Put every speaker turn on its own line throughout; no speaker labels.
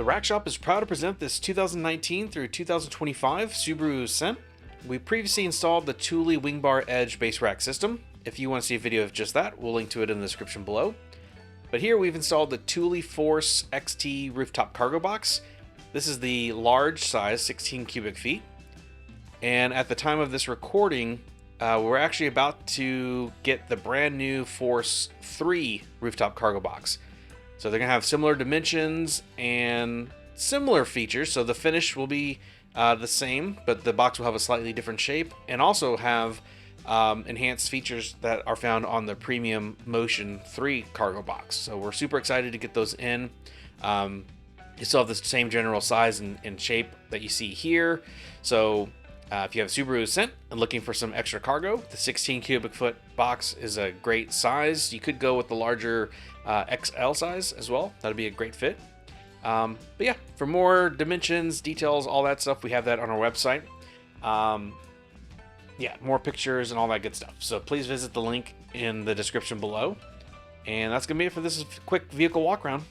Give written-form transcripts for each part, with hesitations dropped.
Rack Shop is proud to present this 2019 through 2025 Subaru Ascent. We previously installed the Thule Wingbar EDGE base rack system. If you want to see a video of just that, we'll link to it in the description below. But here we've installed the Thule Force XT rooftop cargo box. This is the large size, 16 cubic feet. And at the time of this recording, we're actually about to get the brand new Force 3 rooftop cargo box. So they're going to have similar dimensions and similar features. So the finish will be the same, but the box will have a slightly different shape and also have enhanced features that are found on the premium Motion 3 cargo box. So we're super excited to get those in. You still have the same general size and shape that you see here. So if you have a Subaru Ascent and looking for some extra cargo, the 16 cubic foot box is a great size. You could go with the larger XL size as well. That'd be a great fit. But yeah, for more dimensions, details, all that stuff, we have that on our website. Yeah, more pictures and all that good stuff. So please visit the link in the description below. And that's going to be it for this quick vehicle walk around.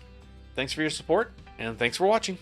Thanks for your support, and thanks for watching.